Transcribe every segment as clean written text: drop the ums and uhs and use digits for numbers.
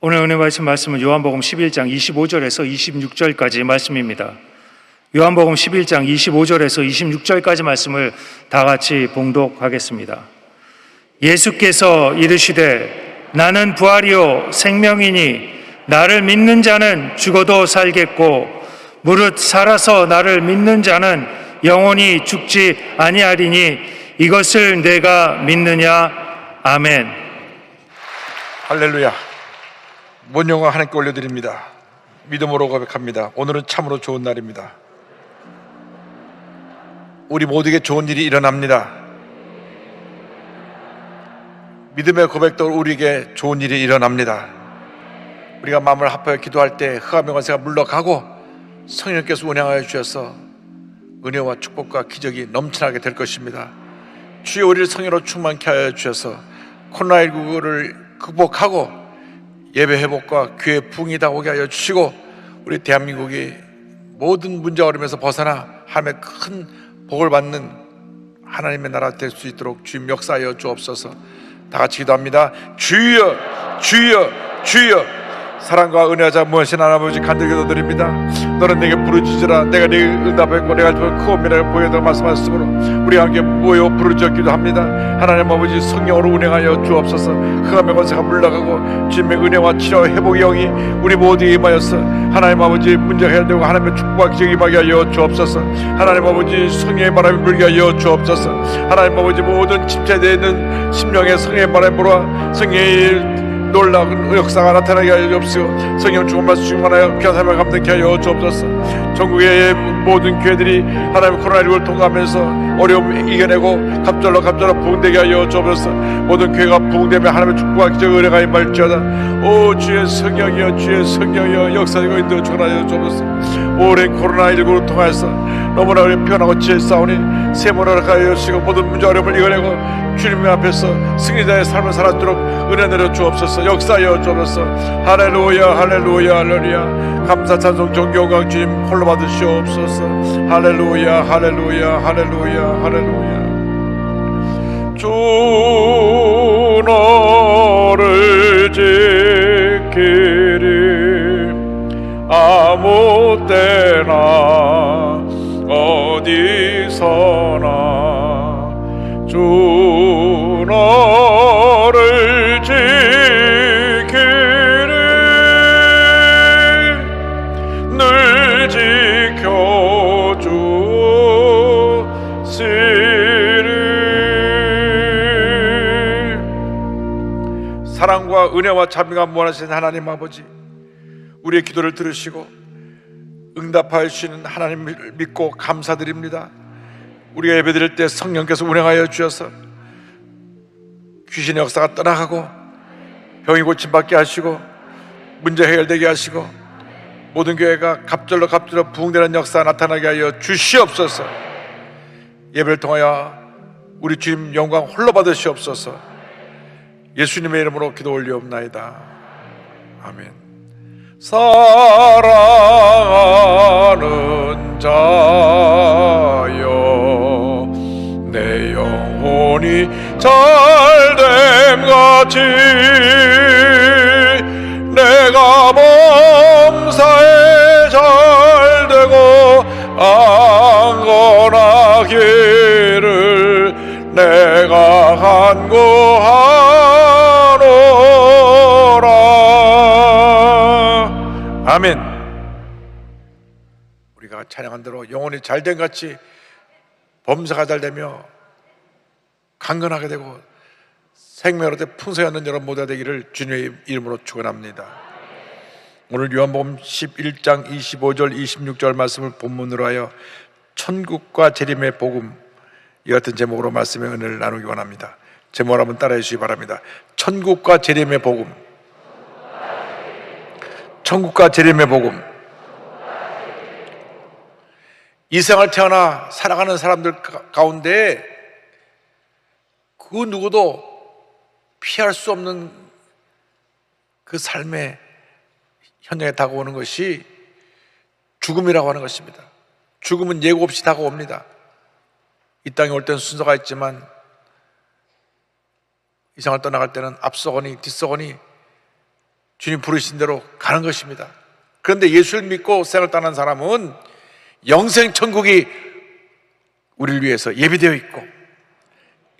오늘 은혜 말씀은 요한복음 11장 25절에서 26절까지 말씀입니다. 요한복음 11장 25절에서 26절까지 말씀을 다 같이 봉독하겠습니다. 예수께서 이르시되 나는 부활이요 생명이니 나를 믿는 자는 죽어도 살겠고 무릇 살아서 나를 믿는 자는 영원히 죽지 아니하리니 이것을 내가 믿느냐. 아멘. 할렐루야. 모든 영광 하나님께 올려드립니다. 믿음으로 고백합니다. 오늘은 참으로 좋은 날입니다. 우리 모두에게 좋은 일이 일어납니다. 믿음의 고백도 우리에게 좋은 일이 일어납니다. 우리가 마음을 합하여 기도할 때 흑암의 권세가 물러가고 성령께서 운행하여 주셔서 은혜와 축복과 기적이 넘쳐나게 될 것입니다. 주여 우리를 성령으로 충만케 하여 주셔서 코로나19를 극복하고 예배 회복과 교회 부흥이 다 오게 하여 주시고 우리 대한민국이 모든 문제 어려움에서 벗어나 하나님의 큰 복을 받는 하나님의 나라 될 수 있도록 주님 역사하여 주옵소서. 다 같이 기도합니다. 주여 주여 주여. 사랑과 은혜자 무엇인 하나님 간절히 기도드립니다. 너는 내게 부르짖으라 내가 네게 응답하고 내가 크고 미래를 보여달라 말씀하셨으므로 우리 함께 모여 부르짖어 기도합니다. 하나님 아버지 성령으로 운행하여 주옵소서. 흑암의 권세가 물러가고 주님의 은혜와 치료 회복의 영이 우리 모두에 임하여서 하나님 아버지 문제가 해결되고 하나님의 축복과 기적이 임하게 하여 주옵소서. 하나님 아버지 성령의 바람이 불게 하여 주옵소서. 하나님 아버지 모든 침체되어 있는 심령의 성령의 바람이 불어 성령의 놀라운 역사가 나타나게 하여 주옵시고 성령 주권받아 충만하여 귀한 삶을 감당케 하여 주옵소서. 전국의 모든 교회들이 하나님의 코로나19를 통과하면서 어려움 이겨내고 갑절로 부흥되게 하여 주옵소서. 모든 교회가 부흥되며 하나님의 축복과 기적의 은혜가 임할지어다. 오 주의 성령이여 주의 성령이여 역사되고 인도해 주옵소서. 오랜 코로나19를 통하여서 너무나 편하고 지혜 싸우니 세모를 하여 주시고 모든 문제 어려움을 이겨내고 주님 앞에서 승리자의 삶을 살았도록 은혜 내려 주옵소서. 역사하여 주옵소서. 할렐루야 할렐루야 할렐루야. 감사 찬송 존경과 주님 홀로 받으시옵소서. 할렐루야 할렐루야 할렐루야 할렐루야. 주 너를 지키리 아무 때나 어디서나 주 너를 지키리 늘 지켜주시리. 사랑과 은혜와 자비가 무한하신 하나님 아버지, 우리의 기도를 들으시고 응답하여 주시는 하나님을 믿고 감사드립니다. 우리가 예배드릴 때 성령께서 운행하여 주셔서 귀신의 역사가 떠나가고 병이 고침받게 하시고 문제 해결되게 하시고 모든 교회가 갑절로 부흥되는 역사가 나타나게 하여 주시옵소서. 예배를 통하여 우리 주님 영광 홀로 받으시옵소서. 예수님의 이름으로 기도 올리옵나이다. 아멘. 사랑하는 자여 내 영혼이 잘됨같이 내가 범사에 잘되고 안건하기를 내가 간구하노라. 아멘. 우리가 찬양한 대로 영혼이 잘된 같이 범사가 잘되며 강건하게 되고 생명으로 풍성히 얻는 여러분 모두가 되기를 주님의 이름으로 축원합니다. 오늘 요한복음 11장 25절 26절 말씀을 본문으로 하여 천국과 재림의 복음, 이 같은 제목으로 말씀의 은혜를 나누기 원합니다. 제목을 한번 따라해 주시기 바랍니다. 천국과 재림의 복음. 천국과 재림의 복음. 이 세상을 태어나 살아가는 사람들 가운데 그 누구도 피할 수 없는 그 삶의 현장에 다가오는 것이 죽음이라고 하는 것입니다. 죽음은 예고 없이 다가옵니다. 이 땅에 올 때는 순서가 있지만 이 세상을 떠나갈 때는 앞서거니 뒤서거니 주님 부르신 대로 가는 것입니다. 그런데 예수를 믿고 생을 떠난 사람은 영생 천국이 우리를 위해서 예비되어 있고,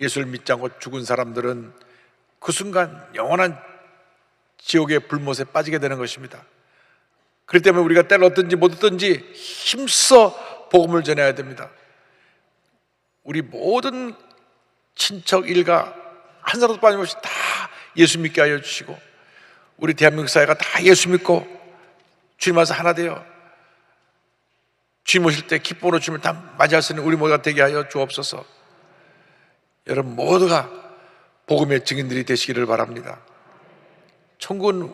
예수를 믿지 않고 죽은 사람들은 그 순간 영원한 지옥의 불못에 빠지게 되는 것입니다. 그렇기 때문에 우리가 때를 얻든지 못 얻든지 힘써 복음을 전해야 됩니다. 우리 모든 친척 일가 한 사람도 빠짐없이 다 예수 믿게 하여 주시고, 우리 대한민국 사회가 다 예수 믿고 주님 안에서 하나 되어 주님 오실 때 기쁨으로 주님을 다 맞이할 수 있는 우리 모두가 되게 하여 주옵소서. 여러분 모두가 복음의 증인들이 되시기를 바랍니다. 천국은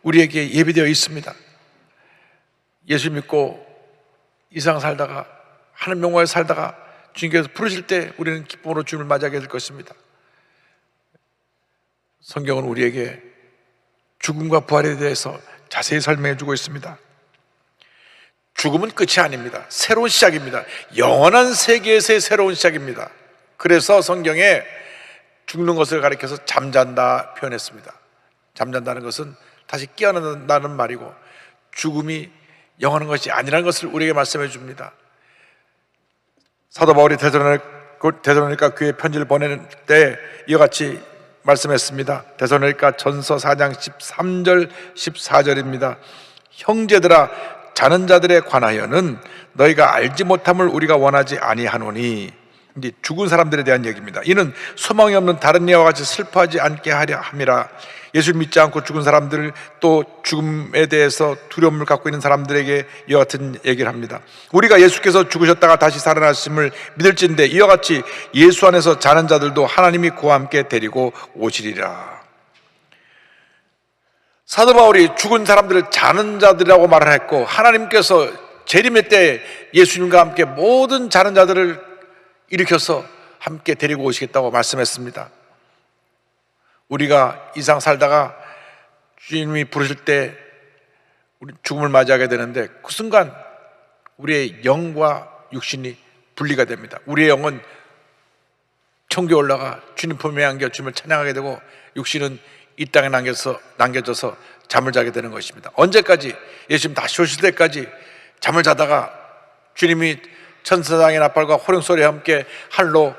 우리에게 예비되어 있습니다. 예수 믿고 이 세상 살다가 하늘 명화에 살다가 주님께서 부르실 때 우리는 기쁨으로 주님을 맞이하게 될 것입니다. 성경은 우리에게 죽음과 부활에 대해서 자세히 설명해 주고 있습니다. 죽음은 끝이 아닙니다. 새로운 시작입니다. 영원한 세계에서의 새로운 시작입니다. 그래서 성경에 죽는 것을 가리켜서 잠잔다 표현했습니다. 잠잔다는 것은 다시 깨어난다는 말이고, 죽음이 영원한 것이 아니라는 것을 우리에게 말씀해 줍니다. 사도 바울이 데살로니가 교회에 편지를 보내는 때 이와 같이 말씀했습니다. 데살로니가 전서 4장 13절 14절입니다. 형제들아, 자는 자들에 관하여는 너희가 알지 못함을 우리가 원하지 아니하노니, 이제 죽은 사람들에 대한 얘기입니다. 이는 소망이 없는 다른 이와 같이 슬퍼하지 않게 하려 함이라. 예수를 믿지 않고 죽은 사람들, 또 죽음에 대해서 두려움을 갖고 있는 사람들에게 이와 같은 얘기를 합니다. 우리가 예수께서 죽으셨다가 다시 살아나심을 믿을진데 이와 같이 예수 안에서 자는 자들도 하나님이 그와 함께 데리고 오시리라. 사도 바울이 죽은 사람들을 자는 자들이라고 말을 했고, 하나님께서 재림의 때 예수님과 함께 모든 자는 자들을 일으켜서 함께 데리고 오시겠다고 말씀했습니다. 우리가 이 세상 살다가 주님이 부르실 때 우리 죽음을 맞이하게 되는데, 그 순간 우리의 영과 육신이 분리가 됩니다. 우리의 영은 천국에 올라가 주님 품에 안겨 주님을 찬양하게 되고, 육신은 이 땅에 남겨져서 잠을 자게 되는 것입니다. 언제까지? 예수님 다시 오실 때까지 잠을 자다가 주님이 천사장의 나팔과 호령 소리와 함께 하늘로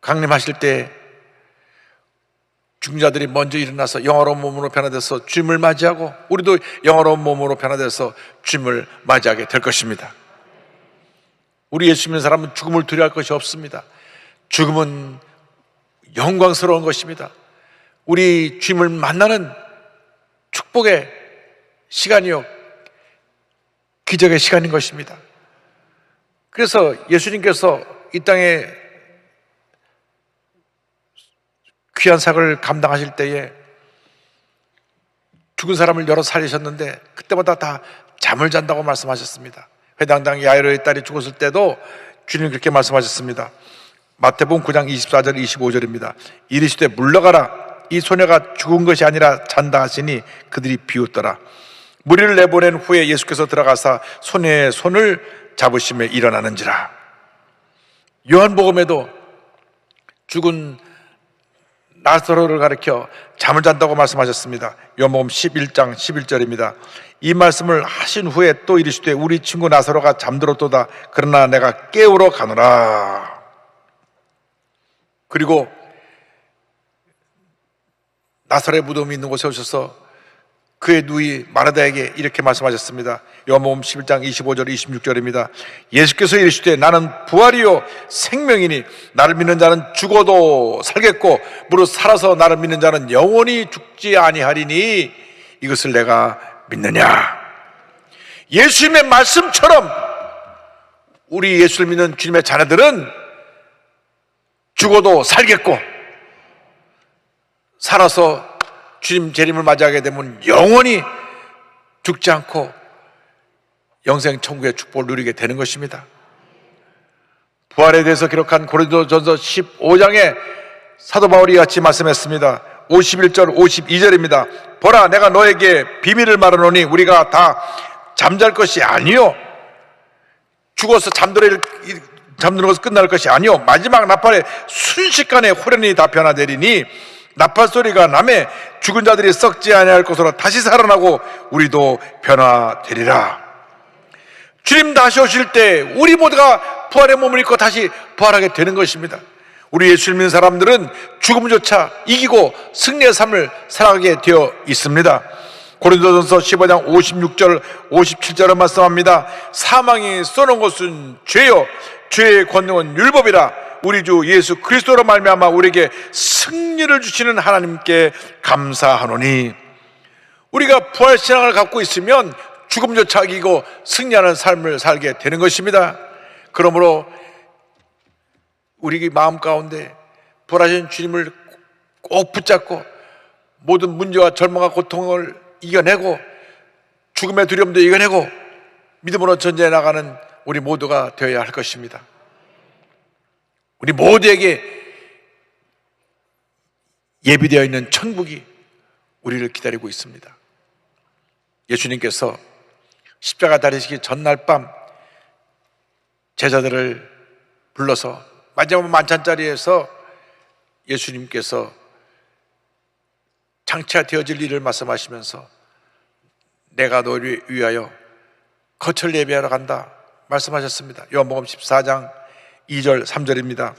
강림하실 때 죽은 자들이 먼저 일어나서 영화로운 몸으로 변화돼서 주님을 맞이하고, 우리도 영화로운 몸으로 변화돼서 주님을 맞이하게 될 것입니다. 우리 예수 믿는 사람은 죽음을 두려워할 것이 없습니다. 죽음은 영광스러운 것입니다. 우리 주님을 만나는 축복의 시간이요, 기적의 시간인 것입니다. 그래서 예수님께서 이 땅에 귀한 사역을 감당하실 때에 죽은 사람을 여러 살리셨는데, 그때마다 다 잠을 잔다고 말씀하셨습니다. 회당장 야이로의 딸이 죽었을 때도 주님이 그렇게 말씀하셨습니다. 마태복음 9장 24절 25절입니다. 이르시되 물러가라, 이 소녀가 죽은 것이 아니라 잔다 하시니 그들이 비웃더라. 무리를 내보낸 후에 예수께서 들어가사 소녀의 손을 잡으심에 일어나는지라. 요한복음에도 죽은 나사로를 가리켜 잠을 잔다고 말씀하셨습니다. 요한복음 11장 11절입니다. 이 말씀을 하신 후에 또 이르시되 우리 친구 나사로가 잠들었도다. 그러나 내가 깨우러 가노라. 그리고 나사로의 무덤이 있는 곳에 오셔서 그의 누이 마르다에게 이렇게 말씀하셨습니다. 요한복음 11장 25절 26절입니다. 예수께서 이르시되 나는 부활이요 생명이니 나를 믿는 자는 죽어도 살겠고 무릇 살아서 나를 믿는 자는 영원히 죽지 아니하리니 이것을 내가 믿느냐. 예수님의 말씀처럼 우리 예수를 믿는 주님의 자녀들은 죽어도 살겠고 살아서 주님 재림을 맞이하게 되면 영원히 죽지 않고 영생 천국의 축복을 누리게 되는 것입니다. 부활에 대해서 기록한 고린도전서 15장에 사도 바울이 같이 말씀했습니다. 51절 52절입니다. 보라, 내가 너에게 비밀을 말하노니 우리가 다 잠잘 것이 아니요 죽어서 잠드는 것은 끝날 것이 아니요 마지막 나팔에 순식간에 호련히 다 변화되리니 나팔 소리가 나매 죽은 자들이 썩지 아니할 것으로 다시 살아나고 우리도 변화되리라. 주님 다시 오실 때 우리 모두가 부활의 몸을 입고 다시 부활하게 되는 것입니다. 우리 예수 믿는 사람들은 죽음조차 이기고 승리의 삶을 살아가게 되어 있습니다. 고린도전서 15장 56절 57절을 말씀합니다. 사망이 쏘는 것은 죄요 죄의 권능은 율법이라. 우리 주 예수 그리스도로 말미암아 우리에게 승리를 주시는 하나님께 감사하노니. 우리가 부활 신앙을 갖고 있으면 죽음조차 이기고 승리하는 삶을 살게 되는 것입니다. 그러므로 우리 마음 가운데 부활하신 주님을 꼭 붙잡고 모든 문제와 절망과 고통을 이겨내고 죽음의 두려움도 이겨내고 믿음으로 전진해 나가는 우리 모두가 되어야 할 것입니다. 우리 모두에게 예비되어 있는 천국이 우리를 기다리고 있습니다. 예수님께서 십자가 달리시기 전날 밤 제자들을 불러서 마지막 만찬자리에서 예수님께서 장차 되어질 일을 말씀하시면서 내가 너를 위하여 거처를 예비하러 간다 말씀하셨습니다. 요한복음 14장 2절 3절입니다.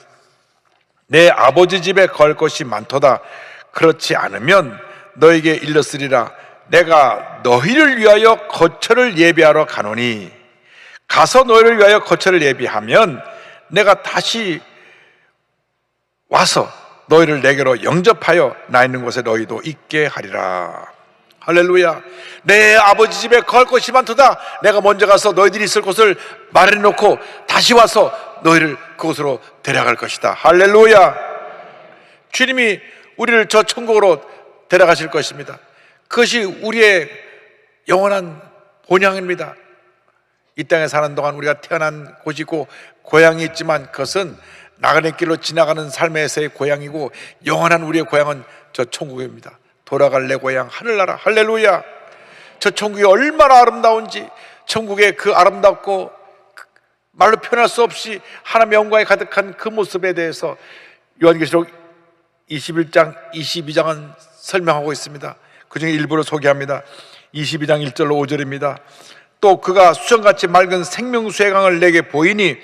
내 아버지 집에 걸 것이 많도다. 그렇지 않으면 너에게 일렀으리라. 내가 너희를 위하여 거처를 예비하러 가노니 가서 너희를 위하여 거처를 예비하면 내가 다시 와서 너희를 내게로 영접하여 나 있는 곳에 너희도 있게 하리라. 할렐루야. 내 아버지 집에 걸 것이 많도다. 내가 먼저 가서 너희들이 있을 곳을 마련해놓고 다시 와서 너희를 그곳으로 데려갈 것이다. 할렐루야. 주님이 우리를 저 천국으로 데려가실 것입니다. 그것이 우리의 영원한 본향입니다. 이 땅에 사는 동안 우리가 태어난 곳이고 고향이 있지만 그것은 나그네 길로 지나가는 삶에서의 고향이고 영원한 우리의 고향은 저 천국입니다. 돌아갈 내 고향 하늘나라. 할렐루야. 저 천국이 얼마나 아름다운지, 천국의 그 아름답고 말로 표현할 수 없이 하나님의 영광이 가득한 그 모습에 대해서 요한계시록 21장 22장은 설명하고 있습니다. 그 중에 일부를 소개합니다. 22장 1절로 5절입니다. 또 그가 수정같이 맑은 생명수의 강을 내게 보이니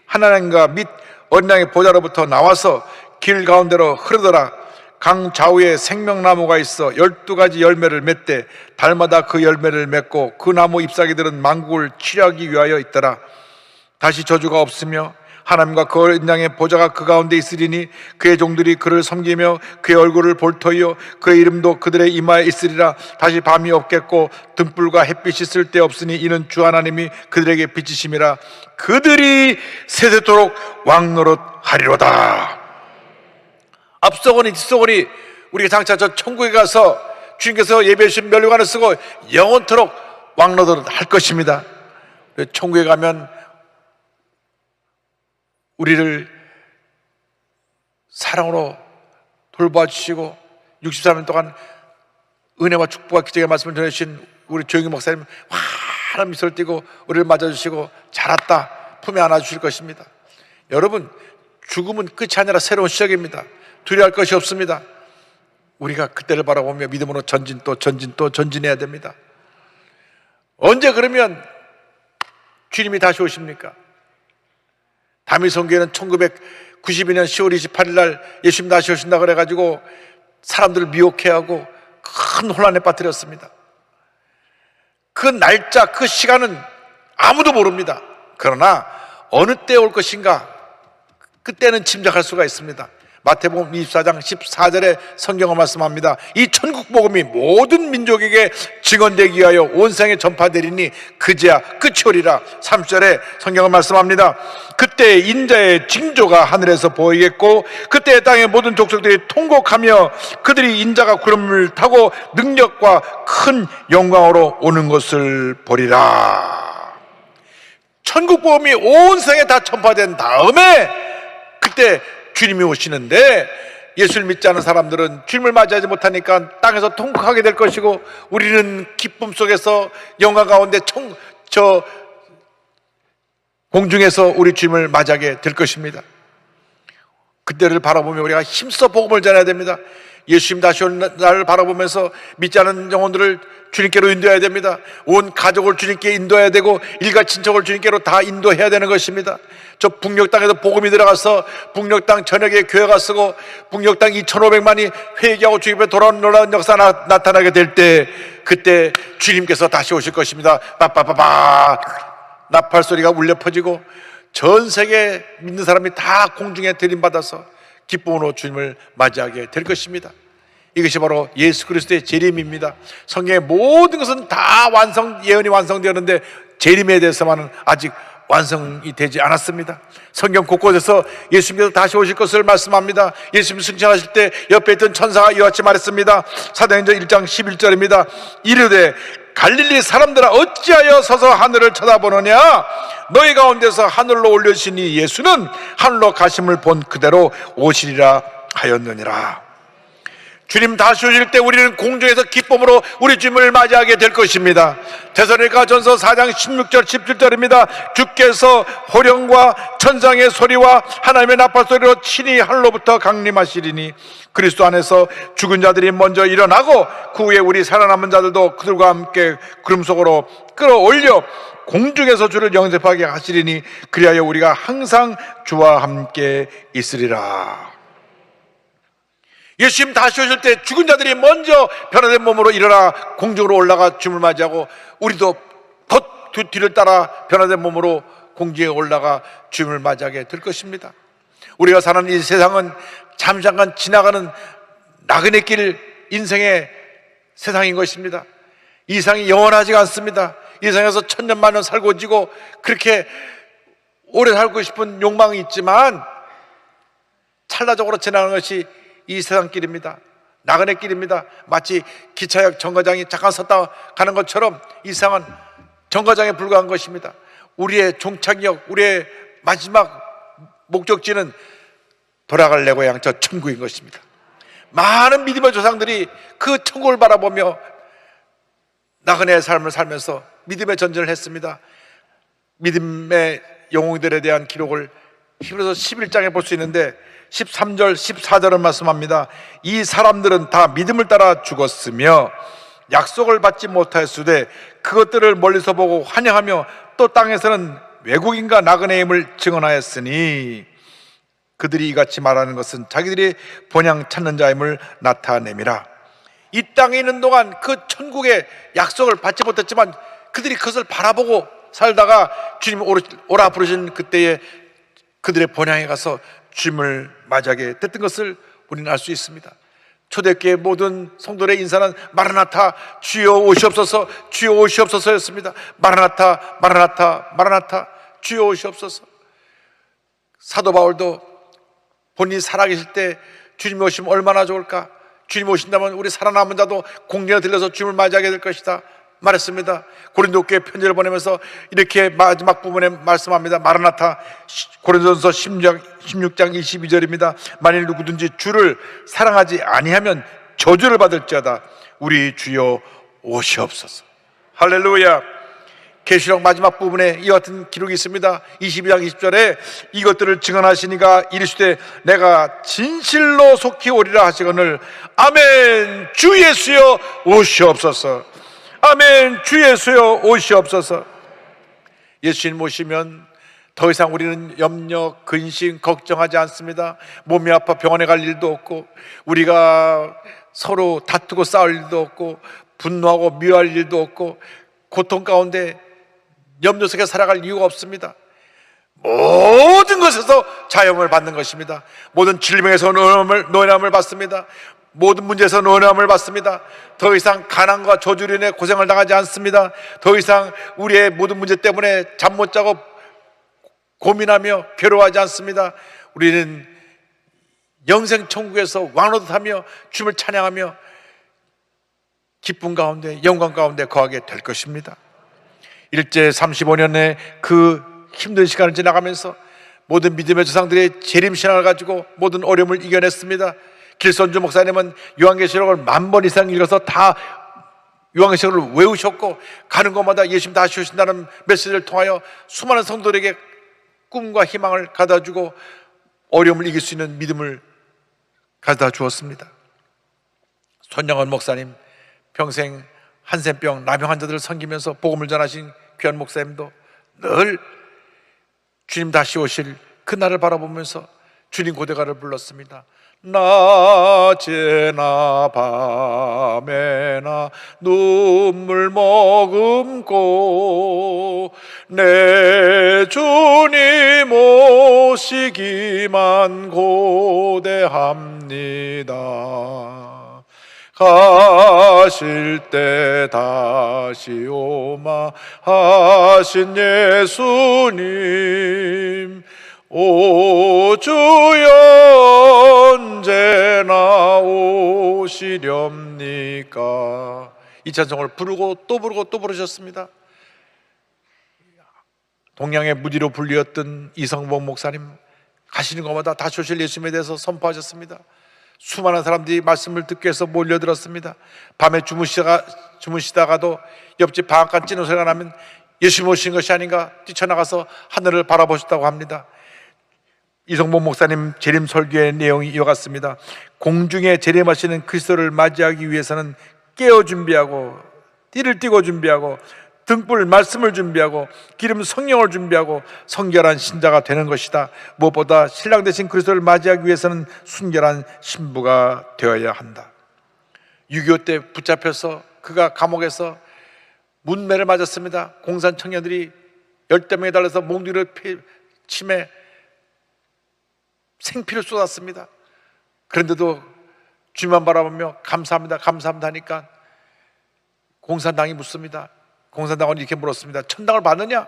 하나님과 및 어린 양의 보좌로부터 나와서 길 가운데로 흐르더라. 강 좌우에 생명나무가 있어 12가지 열매를 맺되 달마다 그 열매를 맺고 그 나무 잎사귀들은 만국을 치료하기 위하여 있더라. 다시 저주가 없으며 하나님과 그 어린 양의 보좌가 그 가운데 있으리니 그의 종들이 그를 섬기며 그의 얼굴을 볼 터이요 그의 이름도 그들의 이마에 있으리라. 다시 밤이 없겠고 등불과 햇빛이 쓸데 없으니 이는 주 하나님이 그들에게 빛이심이라. 그들이 세세토록 왕노릇하리로다. 앞서거니 뒤서거니 우리가 장차 저 천국에 가서 주님께서 예배해 주신 면류관을 쓰고 영원토록 왕노릇 할 것입니다. 천국에 가면 우리를 사랑으로 돌봐주시고 64년 동안 은혜와 축복과 기적의 말씀을 전해주신 우리 조영희 목사님 환한 미소를 띠고 우리를 맞아주시고 잘 왔다 품에 안아주실 것입니다. 여러분, 죽음은 끝이 아니라 새로운 시작입니다. 두려워할 것이 없습니다. 우리가 그때를 바라보며 믿음으로 전진 또 전진해야 됩니다. 언제 그러면 주님이 다시 오십니까? 다미성교회는 1992년 10월 28일 날 예수님 다시 오신다 그래가지고 사람들을 미혹해하고 큰 혼란에 빠뜨렸습니다. 그 날짜, 그 시간은 아무도 모릅니다. 그러나 어느 때 올 것인가 그때는 짐작할 수가 있습니다. 마태복음 24장 14절에 성경은 말씀합니다. 이 천국 복음이 모든 민족에게 증언되기 위하여 온 세상에 전파되리니 그제야 끝이 오리라. 3절에 성경은 말씀합니다. 그때 인자의 징조가 하늘에서 보이겠고 그때 땅의 모든 족속들이 통곡하며 그들이 인자가 구름을 타고 능력과 큰 영광으로 오는 것을 보리라. 천국 복음이 온 세상에 다 전파된 다음에 그때 주님이 오시는데 예수를 믿지 않은 사람들은 주님을 맞이하지 못하니까 땅에서 통곡하게 될 것이고 우리는 기쁨 속에서 영광 가운데 공중에서 우리 주님을 맞이하게 될 것입니다. 그때를 바라보며 우리가 힘써 복음을 전해야 됩니다. 예수님 다시 오는 날을 바라보면서 믿지 않은 영혼들을 주님께로 인도해야 됩니다. 온 가족을 주님께 인도해야 되고 일가 친척을 주님께로 다 인도해야 되는 것입니다. 저 북녘 땅에도 복음이 들어가서 북녘 땅 전역에 교회가 쓰고 북녘 땅 2,500만이 회개하고 주님께 돌아오는 놀라운 역사가 나타나게 될 때, 그때 주님께서 다시 오실 것입니다. 빠빠빠빠 나팔 소리가 울려 퍼지고 전 세계 믿는 사람이 다 공중에 들림받아서 기쁨으로 주님을 맞이하게 될 것입니다. 이것이 바로 예수 그리스도의 재림입니다. 성경의 모든 것은 다 예언이 완성되었는데 재림에 대해서만은 아직 완성이 되지 않았습니다. 성경 곳곳에서 예수님께서 다시 오실 것을 말씀합니다. 예수님 승천하실 때 옆에 있던 천사가 이와 같이 말했습니다. 사도행전 1장 11절입니다. 이르되 갈릴리 사람들아 어찌하여 서서 하늘을 쳐다보느냐? 너희 가운데서 하늘로 올려주신 이 예수는 하늘로 가심을 본 그대로 오시리라 하였느니라. 주님 다시 오실 때 우리는 공중에서 기쁨으로 우리 주님을 맞이하게 될 것입니다. 데살로니가전서 4장 16절 17절입니다. 주께서 호령과 천상의 소리와 하나님의 나팔 소리로 친히 하늘로부터 강림하시리니 그리스도 안에서 죽은 자들이 먼저 일어나고 그 후에 우리 살아남은 자들도 그들과 함께 구름 속으로 끌어올려 공중에서 주를 영접하게 하시리니 그리하여 우리가 항상 주와 함께 있으리라. 예수님 다시 오실 때 죽은 자들이 먼저 변화된 몸으로 일어나 공중으로 올라가 주님을 맞이하고 우리도 곧 뒤를 따라 변화된 몸으로 공중에 올라가 주님을 맞이하게 될 것입니다. 우리가 사는 이 세상은 잠깐 지나가는 나그네 길 인생의 세상인 것입니다. 이 세상이 영원하지가 않습니다. 이 세상에서 천년 만년 살고 지고 그렇게 오래 살고 싶은 욕망이 있지만 찰나적으로 지나가는 것이 이 세상 길입니다. 나그네 길입니다. 마치 기차역 정거장이 잠깐 섰다 가는 것처럼 이 세상은 정거장에 불과한 것입니다. 우리의 종착역, 우리의 마지막 목적지는 돌아갈 내 고향 저 천국인 것입니다. 많은 믿음의 조상들이 그 천국을 바라보며 나그네의 삶을 살면서 믿음의 전쟁을 했습니다. 믿음의 영웅들에 대한 기록을 히브리서 11장에 볼 수 있는데 13절 14절은 말씀합니다. 이 사람들은 다 믿음을 따라 죽었으며 약속을 받지 못하였으되 그것들을 멀리서 보고 환영하며 또 땅에서는 외국인과 나그네임을 증언하였으니 그들이 이같이 말하는 것은 자기들이 본향 찾는 자임을 나타내미라. 이 땅에 있는 동안 그 천국의 약속을 받지 못했지만 그들이 그것을 바라보고 살다가 주님 오라 부르신 그때에 그들의 본향에 가서 주님을 맞이하게 됐던 것을 우리는 알 수 있습니다. 초대교회 모든 성도들의 인사는 마라나타 주여 오시옵소서 주여 오시옵소서였습니다. 마라나타 마라나타 마라나타 주여 오시옵소서. 사도 바울도 본인이 살아계실 때 주님 오시면 얼마나 좋을까, 주님 오신다면 우리 살아남은 자도 공중에 들려서 주님을 맞이하게 될 것이다 말했습니다. 고린도교회 편지를 보내면서 이렇게 마지막 부분에 말씀합니다. 마라나타. 고린도전서 16장 22절입니다. 만일 누구든지 주를 사랑하지 아니하면 저주를 받을지어다. 우리 주여 오시옵소서. 할렐루야. 계시록 마지막 부분에 이와 같은 기록이 있습니다. 22장 20절에 이것들을 증언하시니가 이르시되 내가 진실로 속히 오리라 하시거늘 아멘. 주 예수여 오시옵소서. 아멘. 주 예수여 오시옵소서. 예수님 오시면 더 이상 우리는 염려, 근심, 걱정하지 않습니다. 몸이 아파 병원에 갈 일도 없고 우리가 서로 다투고 싸울 일도 없고 분노하고 미워할 일도 없고 고통 가운데 염려 속에 살아갈 이유가 없습니다. 모든 것에서 자유함을 받는 것입니다. 모든 질병에서 노인함을 받습니다. 모든 문제에서 노인함을 받습니다. 더 이상 가난과 저주로 인해 고생을 당하지 않습니다. 더 이상 우리의 모든 문제 때문에 잠 못 자고 고민하며 괴로워하지 않습니다. 우리는 영생 천국에서 왕노릇하며 주님을 찬양하며 기쁨 가운데 영광 가운데 거하게 될 것입니다. 일제 35년의 그 힘든 시간을 지나가면서 모든 믿음의 조상들의 재림신앙을 가지고 모든 어려움을 이겨냈습니다. 길선주 목사님은 요한계시록을 10,000번 이상 읽어서 다 요한계시록을 외우셨고 가는 곳마다 예수님 다시 오신다는 메시지를 통하여 수많은 성도들에게 꿈과 희망을 가져다주고 어려움을 이길 수 있는 믿음을 가져다 주었습니다. 손영원 목사님, 평생 한센병 나병 환자들을 섬기면서 복음을 전하신 귀한 목사님도 늘 주님 다시 오실 그날을 바라보면서 주님 고대가를 불렀습니다. 낮에나 밤에나 눈물 머금고 내 주님 오시기만 고대합니다. 가실 때 다시 오마 하신 예수님, 오 주여 언제나 오시렵니까? 이 찬송을 부르고 또 부르고 또 부르셨습니다. 동양의 무디로 불리었던 이성봉 목사님, 가시는 곳마다 다시 오실 예수님에 대해서 선포하셨습니다. 수많은 사람들이 말씀을 듣기 위해서 몰려들었습니다. 밤에 주무시다가도 옆집 방앗간 찌는 소리가 나면 예수님 오신 것이 아닌가 뛰쳐나가서 하늘을 바라보셨다고 합니다. 이성봉 목사님 재림 설교의 내용이 이와 같습니다. 공중에 재림하시는 그리스도를 맞이하기 위해서는 깨어 준비하고 띠를 띠고 준비하고 등불 말씀을 준비하고 기름 성령을 준비하고 성결한 신자가 되는 것이다. 무엇보다 신랑 되신 그리스도를 맞이하기 위해서는 순결한 신부가 되어야 한다. 6.25 때 붙잡혀서 그가 감옥에서 문매를 맞았습니다. 공산 청년들이 열대 명에 달려서 몽둥이를 침에 생피를 쏟았습니다. 그런데도 주님만 바라보며 감사합니다 감사합니다 하니까 공산당이 묻습니다. 공산당은 이렇게 물었습니다. 천당을 받느냐?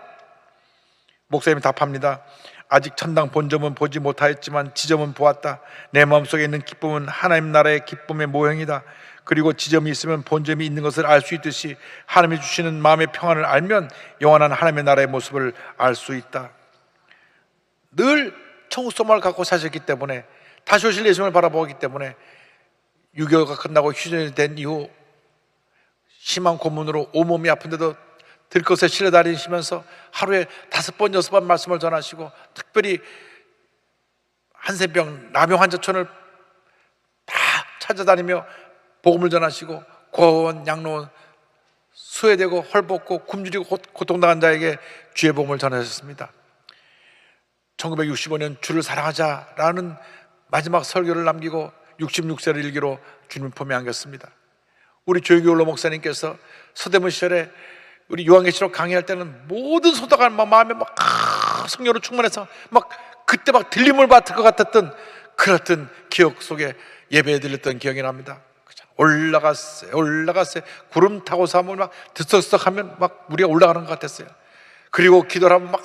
목사님이 답합니다. 아직 천당 본점은 보지 못하였지만 지점은 보았다. 내 마음속에 있는 기쁨은 하나님 나라의 기쁨의 모형이다. 그리고 지점이 있으면 본점이 있는 것을 알 수 있듯이 하나님이 주시는 마음의 평안을 알면 영원한 하나님의 나라의 모습을 알 수 있다. 늘 천국 소망을 갖고 사셨기 때문에, 다시 오실 예수님을 바라보기 때문에 6.25가 끝나고 휴전이 된 이후 심한 고문으로 온몸이 아픈데도 들것에 실려 다니시면서 하루에 5번 6번 말씀을 전하시고, 특별히 한센병 나병 환자촌을 다 찾아다니며 복음을 전하시고 고아원 양로원 수혜되고 헐벗고 굶주리고 고통당한 자에게 주의 복음을 전하셨습니다. 1965년 주를 사랑하자라는 마지막 설교를 남기고 66세를 일기로 주님 품에 안겼습니다. 우리 조영기 원로 목사님께서 서대문 시절에 우리 요한계시록 강의할 때는 모든 소다가 마음에 막 성령으로 충만해서 막 그때 막 들림을 받을 것 같았던 그렇던 기억 속에 예배에 들렸던 기억이 납니다. 올라갔어요 구름 타고 사면 막 들썩들썩하면 막 우리가 올라가는 것 같았어요. 그리고 기도를 하면 막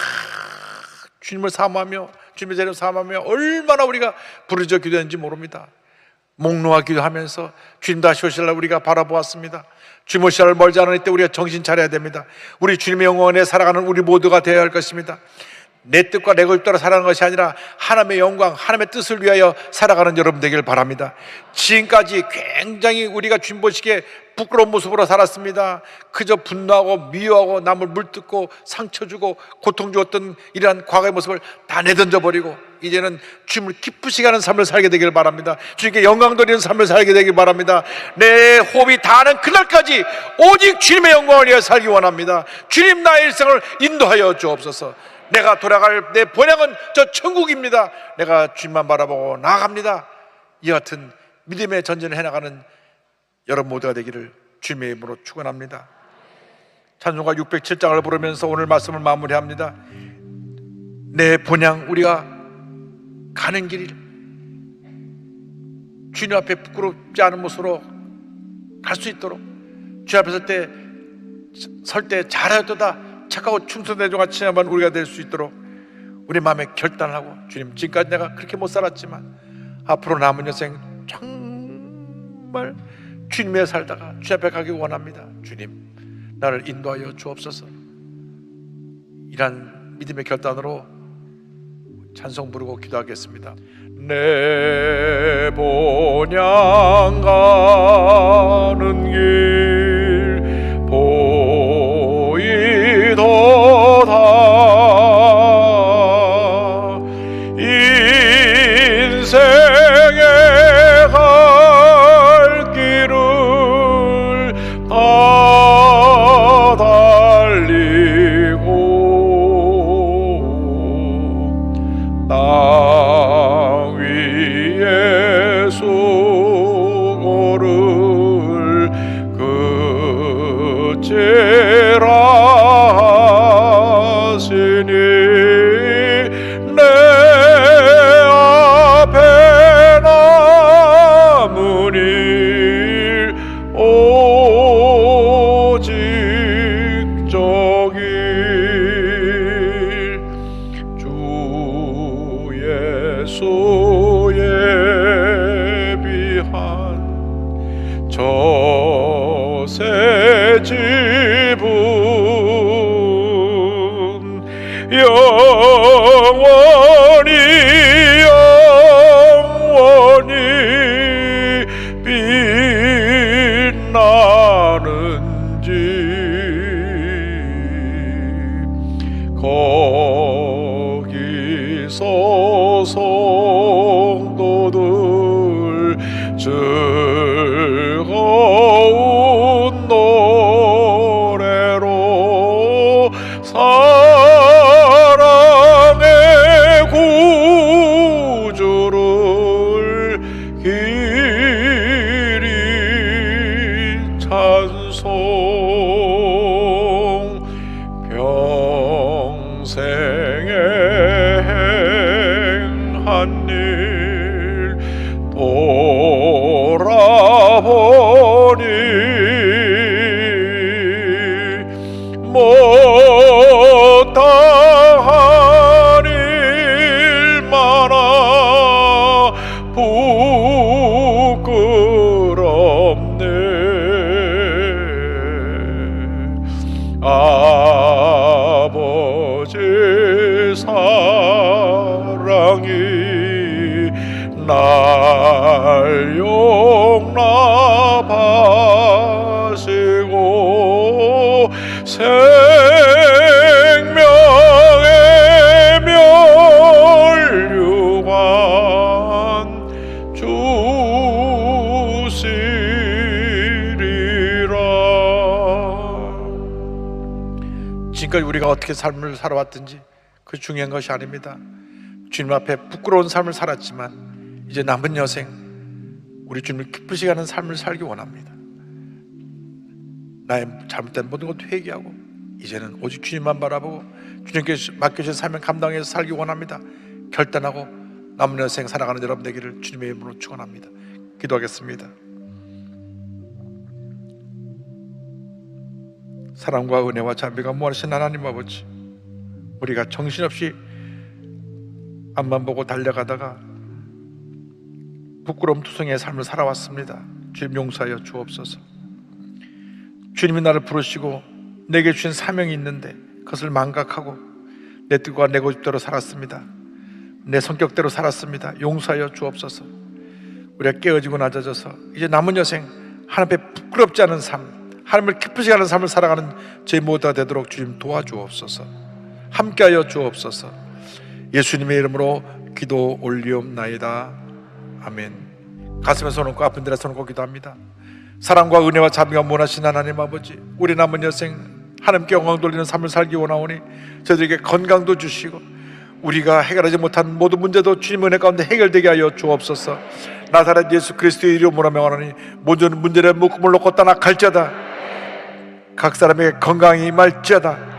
주님을 사모하며 주님의 재림 사모하며 얼마나 우리가 부르짖어 기도했는지 모릅니다. 목놓아 기도하면서 주님 다시 오실 날 우리가 바라보았습니다. 주님 오실 날 멀지 않은 이때 우리가 정신 차려야 됩니다. 우리 주님의 영광에 살아가는 우리 모두가 되어야 할 것입니다. 내 뜻과 내 것을 따라 살아가는 것이 아니라 하나님의 영광, 하나님의 뜻을 위하여 살아가는 여러분 되길 바랍니다. 지금까지 굉장히 우리가 주님 보시기에 부끄러운 모습으로 살았습니다. 그저 분노하고 미워하고 남을 물뜯고 상처 주고 고통 주었던 이러한 과거의 모습을 다 내던져 버리고 이제는 주님을 기쁘시게 하는 삶을 살게 되길 바랍니다. 주님께 영광 돌리는 삶을 살게 되길 바랍니다. 내 호흡이 다하는 그날까지 오직 주님의 영광을 위하여 살기 원합니다. 주님 나의 일생을 인도하여 주옵소서. 내가 돌아갈 내 본향은 저 천국입니다. 내가 주님만 바라보고 나아갑니다. 이 같은 믿음의 전진을 해나가는 여러분 모두가 되기를 주님의 이름으로 축원합니다. 찬송가 607장을 부르면서 오늘 말씀을 마무리합니다. 내 본향, 우리가 가는 길 주님 앞에 부끄럽지 않은 모습으로 갈 수 있도록, 주님 앞에 설 때 잘하였도다 착하고 충성된 종과 친하면 우리가 될 수 있도록 우리 마음에 결단을 하고, 주님 지금까지 내가 그렇게 못 살았지만 앞으로 남은 여생 정말 주님에 살다가 주님 앞에 가기 원합니다. 주님 나를 인도하여 주옵소서. 이란 믿음의 결단으로 찬송 부르고 기도하겠습니다. 내 본향 가는 길 보이도다. 인생의 갈 길은 하시니 내 앞에 남은 일 오직 저길 주 예수 예비한 저새 집은 영원히 빛나는 집 거기서 성도들 즐거운 노래로 사랑의 구주를 길이 찬송 평생에 행한 일 돌아보니 못다한 일 많아 부끄럽네. 아버지 사랑이 날 용납하시고 생명의 멸류관 주시리라. 지금까지 우리가 어떻게 삶을 살아왔든지 그 중요한 것이 아닙니다. 주님 앞에 부끄러운 삶을 살았지만 이제 남은 여생 우리 주님을 기쁘시게 하는 삶을 살기 원합니다. 나의 잘못된 모든 것 회개하고 이제는 오직 주님만 바라보고 주님께 맡겨진 사명 감당해서 살기 원합니다. 결단하고 남은 여생 살아가는 여러분 되기를 주님의 이름으로 축원합니다. 기도하겠습니다. 사랑과 은혜와 자비가 무한하신 하나님 아버지, 우리가 정신없이 앞만 보고 달려가다가 부끄러움 투성이의 삶을 살아왔습니다. 주님 용서하여 주옵소서. 주님이 나를 부르시고 내게 주신 사명이 있는데 그것을 망각하고 내 뜻과 내 고집대로 살았습니다. 내 성격대로 살았습니다. 용서하여 주옵소서. 우리가 깨어지고 낮아져서 이제 남은 여생 하나님 앞에 부끄럽지 않은 삶, 하나님을 기쁘시게 하는 삶을 살아가는 저희 모두가 되도록 주님 도와주옵소서. 함께하여 주옵소서. 예수님의 이름으로 기도 올리옵나이다. 아멘. 가슴에 손 얹고 아픈 데에 손 얹고 기도합니다. 사랑과 은혜와 자비가 무한하신 하나님 아버지, 우리 남은 여생 하나님께 영광 돌리는 삶을 살기 원하오니 저들에게 건강도 주시고 우리가 해결하지 못한 모든 문제도 주님 은혜 가운데 해결되게 하여 주옵소서. 나사렛 예수 그리스도의 이름으로 명하노니 모든 문제를 묶음을 놓고 떠나갈지어다. 각 사람에게 건강이 임할지어다.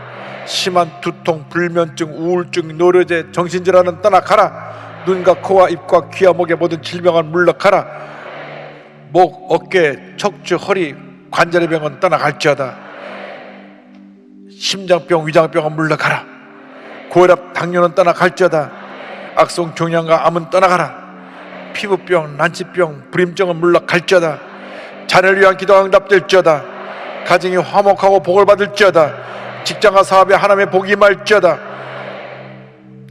심한 두통, 불면증, 우울증, 노려제, 정신질환은 떠나가라. 눈과 코와 입과 귀와 목의 모든 질병은 물러가라. 목, 어깨, 척추, 허리, 관절의 병은 떠나갈지어다. 심장병, 위장병은 물러가라. 고혈압, 당뇨는 떠나갈지어다. 악성 종양과 암은 떠나가라. 피부병, 난치병, 불임증은 물러갈지어다. 자녀를 위한 기도가 응답될지어다. 가정이 화목하고 복을 받을지어다. 직장과 사업에 하나님의 복이 임할지어다.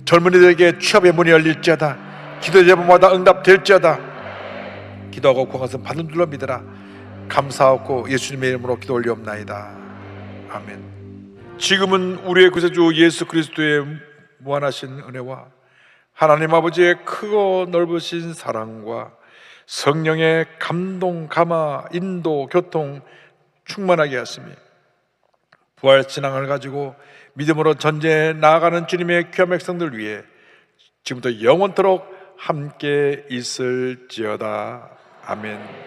젊은이들에게 취업의 문이 열릴지어다. 기도 제목마다 응답될지어다. 기도하고 구한 것은 받은 줄로 믿으라. 감사하고 예수님의 이름으로 기도 올리옵나이다. 아멘. 지금은 우리의 구세주 예수 그리스도의 무한하신 은혜와 하나님 아버지의 크고 넓으신 사랑과 성령의 감동, 감화, 인도, 교통 충만하게 하시며 부활 신앙을 가지고 믿음으로 전쟁에 나아가는 주님의 귀한 백성들 위해 지금부터 영원토록 함께 있을지어다. 아멘.